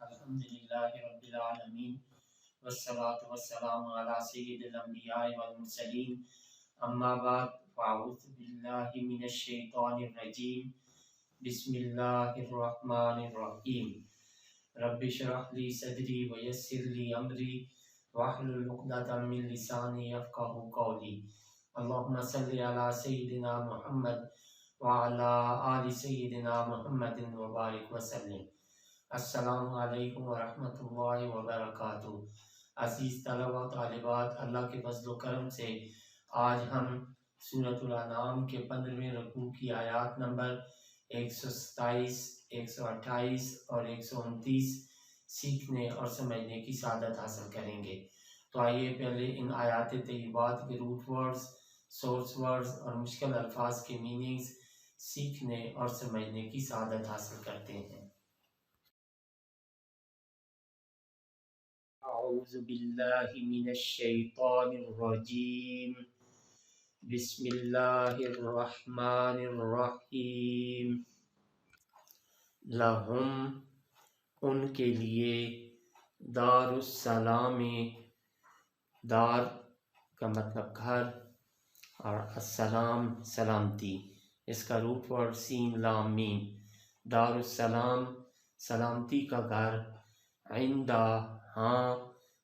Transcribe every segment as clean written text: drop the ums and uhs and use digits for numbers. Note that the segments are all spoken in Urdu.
الحمدللہ رب العالمین والصلاة والسلام علی سید الانبیاء والمرسلین اما بعد فاعوذ باللہ من الشیطان الرجیم بسم اللہ الرحمن الرحیم رب اشرح لی صدری ویسر لی امری واحلل عقدۃ من لسانی یفقہوا قولی اللہم صلی علی سیدنا محمد وعلی آل سیدنا محمد وبارک وسلم۔ السلام علیکم ورحمۃ اللہ وبرکاتہ۔ عزیز طلبہ و طالبات، اللہ کے فضل و کرم سے آج ہم سورۃ الانعام کے 15ویں رکوع کی آیات نمبر 127، 128 اور 129 سیکھنے اور سمجھنے کی سعادت حاصل کریں گے۔ تو آئیے پہلے ان آیات طیبات کے روٹ ورڈز، سورس ورڈز اور مشکل الفاظ کے میننگز سیکھنے اور سمجھنے کی سعادت حاصل کرتے ہیں۔ اعوذ باللہ من الشیطان الرجیم بسم اللہ الرحمن الرحیم۔ لہم ان کے لیے دار السلام، دار کا مطلب گھر اور السلام سلامتی، اس کا روٹ ورڈ سین لام میم۔ دار السلام سلامتی کا گھر، عندہ ہاں،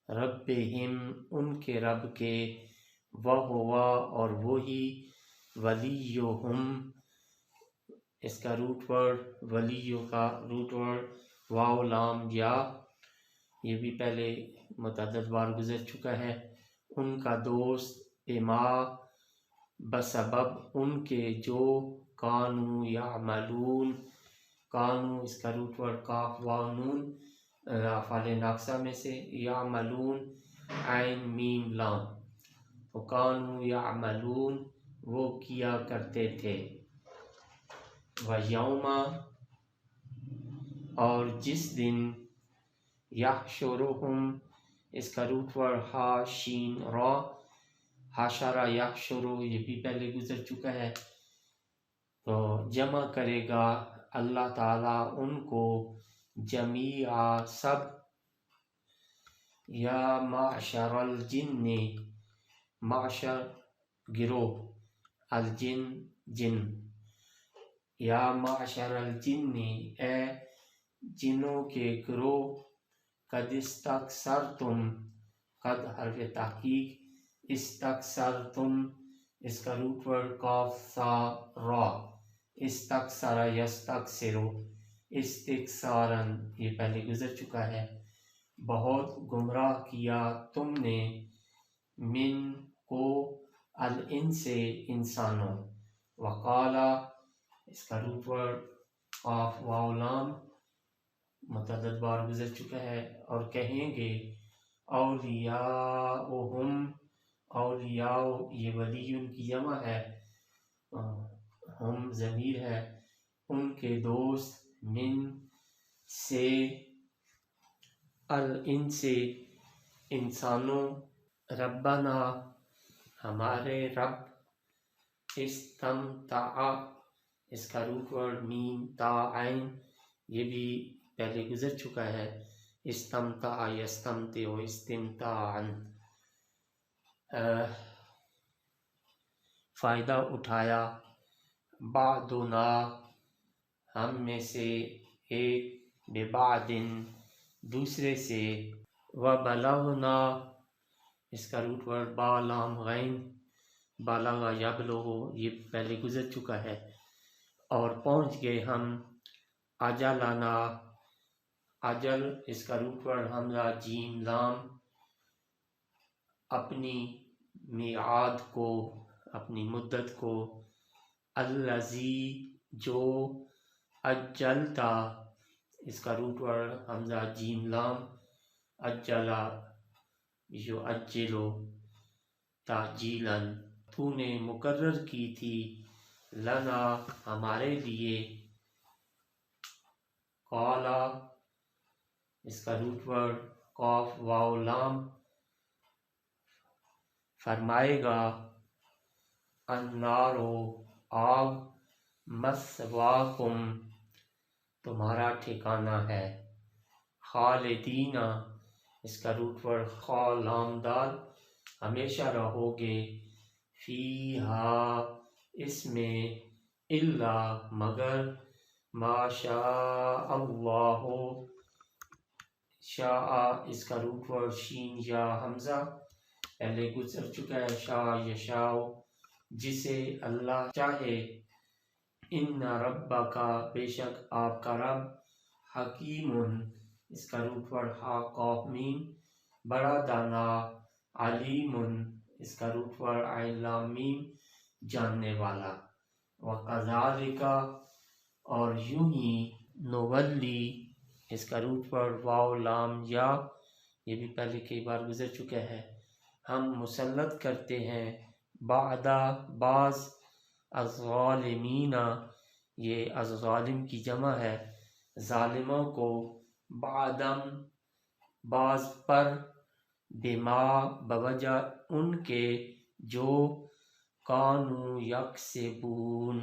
ربہم ان کے رب کے، وہوا اور وہی، ولیہم اس کا روٹ ورڈ، ولیو کا روٹ ورڈ واو لام یا، یہ بھی پہلے متعدد بار گزر چکا ہے، ان کا دوست، بما بسبب ان کے جو، کانو یعملون، کانو اس کا روٹ ورڈ کاف واو نون افعال ناقصہ میں سے، یعملون عین میم لام، تو کانو یعملون وہ کیا کرتے تھے، ویوم اور جس دن، یحشرہم اس کا روٹ ورڈ ہا شین را، حشر یحشر یہ بھی پہلے گزر چکا ہے، تو جمع کرے گا اللہ تعالیٰ ان کو، جمیعا سب، یا معشر الجن معشر گروہ، الجن جن، یا معشر الجن اے جنوں کے گروہ، قد استکثرتم قد حرف تحقیق، استکثرتم اس کا روٹ ورڈ کاف سا را، استکثر یستکثر، استکثارا یہ پہلے گزر چکا ہے، بہت گمراہ کیا تم نے، من کو الانس انسانوں، وقالا اس کا روٹ ورڈ قاف واو لام متعدد بار گزر چکا ہے، اور کہیں گے، اولیاؤہم اولیاء یہ ولی ان کی جمع ہے، ہم ضمیر ہے، ان کے دوست، من سے، الانس انسانوں، ربنا ہمارے رب، استمتع اس کا روٹ ورڈ میم تا عین یہ بھی پہلے گزر چکا ہے، استمتع یستمتع استمتاعا، فائدہ اٹھایا، بعضنا ہم میں سے ایک، ببعض دوسرے سے، وبلغنا اس کا روٹ ورڈ با لام غین، بالغ یبلغ یہ پہلے گزر چکا ہے، اور پہنچ گئے ہم، اجلنا اجل اس کا روٹ ورڈ حمزہ جیم لام، اپنی میعاد کو اپنی مدت کو، الذی جو، اجلتا اس کا روٹ ورڈ حمزہ جیم لام، اجلا جو اجلو تعجیلا، تو نے مقرر کی تھی، لنا ہمارے لیے، قالا اس کا روٹ ورڈ قاف واو لام، فرمائے گا، النار آگ، مثواکم تمہارا ٹھکانہ ہے، خالدین اس کا روٹ ورڈ خا لام دال ہمیشہ رہو گے، فیہا اس میں، الا مگر، ما شاء اللہ شاء اس کا روٹ ورڈ شین یا حمزہ پہلے گزر چکا ہے، شاء یشاء جسے اللہ چاہے، ان ربک بے شک آپ کا رب، حکیم اس کا روٹ ورڈ ہا قاف میم بڑا دانا، علیم اس کا روٹ ورڈ عین لام میم جاننے والا، وَكَذَلِكَ اور یوں ہی، نولی اس کا روٹ ورڈ واو لام یا یہ بھی پہلے کئی بار گزر چکا ہے، ہم مسلط کرتے ہیں، بعض الظالمین یہ الظالم کی جمع ہے، ظالموں کو، بعض پر، بما بوجہ ان کے، جو، کانو یکسبون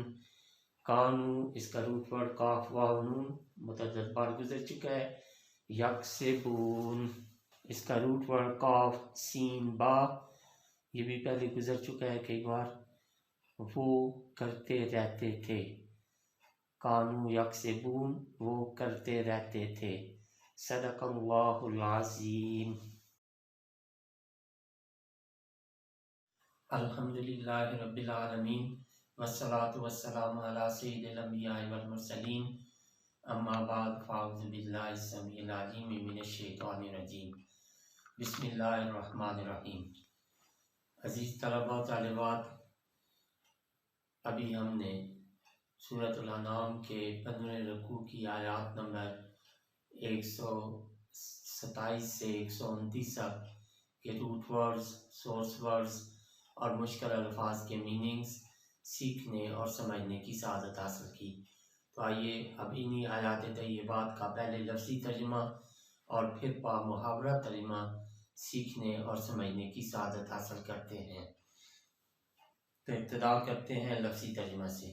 کانو اس کا روٹ ورڈ قاف واو نون متعدد بار گزر چکا ہے، یکسبون اس کا روٹ ورڈ قاف سین با یہ بھی پہلے گزر چکا ہے کئی بار، وہ کرتے رہتے تھے، کانو یکسبون وہ کرتے رہتے تھے، صدق اللہ العظیم۔ الحمدللہ رب العالمین والصلاة والسلام علی سید الانبیاء والمرسلین، اما بعد فاعوذ باللہ السمیع العلیم من الشیطان الرجیم، بسم اللہ الرحمن الرحیم۔ عزیز طلباء و طالبات، ابھی ہم نے سورۃ الانعام کے 15 رکوع کی آیات نمبر 127 سے 129 تک کے روٹ ورڈز، سورس ورڈز اور مشکل الفاظ کے میننگز سیکھنے اور سمجھنے کی سعادت حاصل کی۔ تو آئیے اب انہی آیات طیبات کا پہلے لفظی ترجمہ اور پھر محاورہ ترجمہ سیکھنے اور سمجھنے کی سعادت حاصل کرتے ہیں۔ تو ابتدا کرتے ہیں لفظی ترجمہ سے۔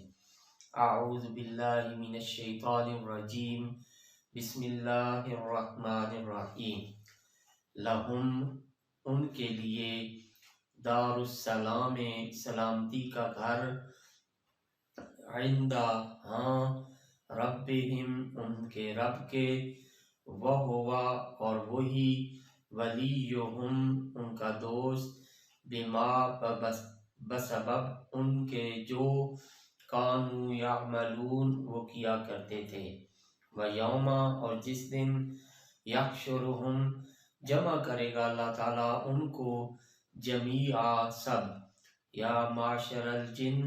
اعوذ باللہ من الشیطان الرجیم، بسم اللہ الرحمن الرحیم۔ لہم ان کے لیے، دار السلام سلامتی کا گھر، عند ہاں، ربہم ان کے رب کے، وہوا اور وہی، ولیہم ان کا دوست، بما بسبب ان کے جو، کانو یعملون وہ کیا کرتے تھے، ویوم اور جس دن، یحشرہم جمع کرے گا اللہ تعالیٰ ان کو، جمیعا سب، یا معشر الجن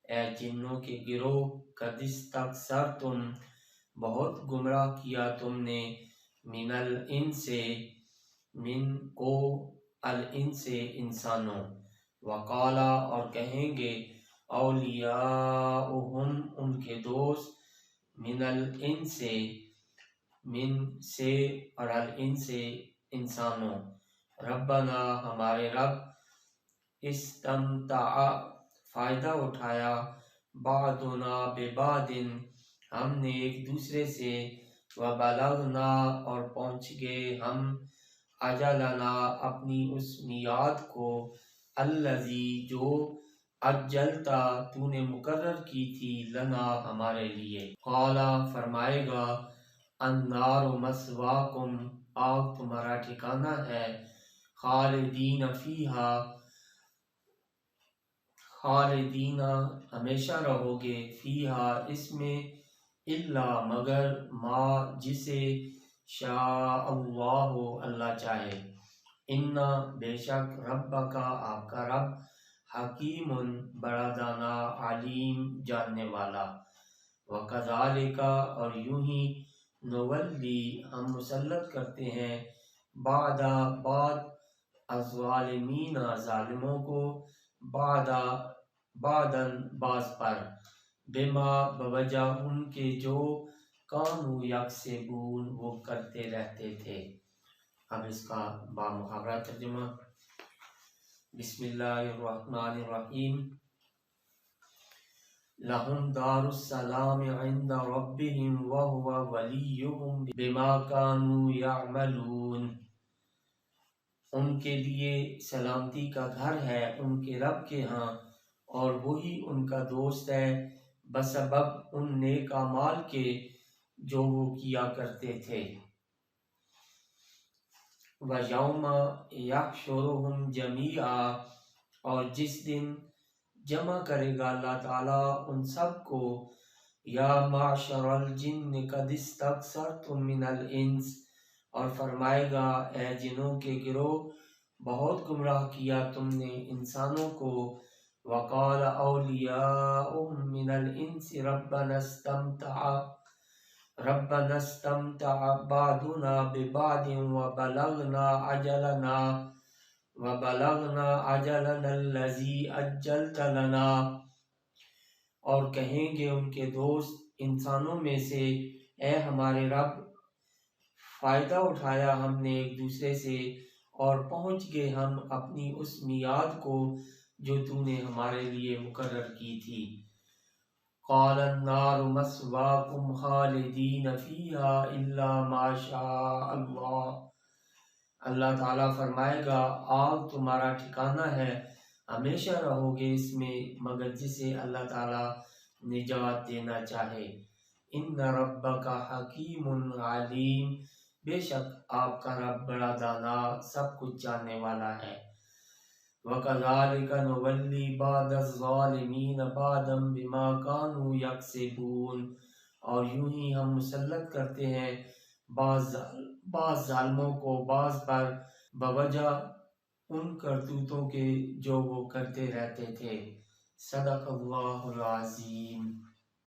اے جنوں کے گروہ، قد استکثرتم بہت گمراہ کیا تم نے، من الانس من کو الانس انسانوں، وقالا اور کہیں گے، اولیاؤہم ان کے دوست، من الانس من سے اور الانس انسانوں، ربنا ہمارے رب، استمتع فائدہ اٹھایا، بعضنا ببعض ہم نے ایک دوسرے سے، وبلغنا اور پہنچ گئے ہم، اجلنا اپنی اس میعاد کو، الذی جو، اجلتا تو نے مقرر کی تھی، لنا ہمارے لیے، قالا فرمائے گا، النار مثواکم آگ تمہارا ٹھکانہ ہے، خالدین فیہا خالدین ہمیشہ رہو گے، فیہا اس میں، الا مگر، ما جسے، شاء اللہ اللہ چاہے، ان بے شک، ربک آپ کا رب، حکیم بڑا دانا، علیم جاننے والا، وکذالک اور یوں ہی، نولی ہم مسلط کرتے ہیں، بعد الظالمین ظالموں کو، بعداً بعض پر، بما بوجہ ان کے جو، کانو یکسبون وہ کرتے رہتے تھے۔ اب اس کا با محاورہ ترجمہ۔ بسم اللہ الرحمن الرحیم۔ لهم دار السلام عند ربهم وهو وليهم بما كانوا يعملون۔ ان کے لیے سلامتی کا گھر ہے ان کے رب کے ہاں، اور وہی ان کا دوست ہے بسبب ان نیک اعمال کے جو وہ کیا کرتے تھے۔ وَيَوْمَ يَحْشُرُهُمْ جَمِيعًا، اور جس دن جمع کرے گا اللہ تعالیٰ ان سب کو، یا معشر الجن قد استکثرتم من الانس، اور فرمائے گا اے جنوں کے گروہ بہت گمراہ کیا تم نے انسانوں کو۔ وقال اولیاؤہم من الانس ربنا استمتع بعضنا ببعض وبلغنا اجلنا الذی اجلت لنا، اور کہیں گے ان کے دوست انسانوں میں سے، اے ہمارے رب، فائدہ اٹھایا ہم نے ایک دوسرے سے اور پہنچ گئے ہم اپنی اس میعاد کو جو تو نے ہمارے لیے مقرر کی تھی۔ قال النار مثواکم خالدین فیہا الا ما شاء اللہ، اللہ تعالیٰ فرمائے گا آگ تمہارا ٹھکانہ ہے، ہمیشہ رہو گے اس میں مگر جسے اللہ تعالیٰ نجات دینا چاہے۔ ان ربک حکیم علیم، بے شک آپ کا رب بڑا دانا سب کچھ جاننے والا ہے۔ وَكَذَلِكَ نُوَلِّي بَعْضَ الظَّالِمِينَ بَعْضًا بِمَا كَانُوا يَكْسِبُونَ، اور یوں ہی ہم مسلط کرتے ہیں بعض ظالموں کو بعض پر بوجہ ان کرتوتوں کے جو وہ کرتے رہتے تھے۔ صدق اللہ العظیم۔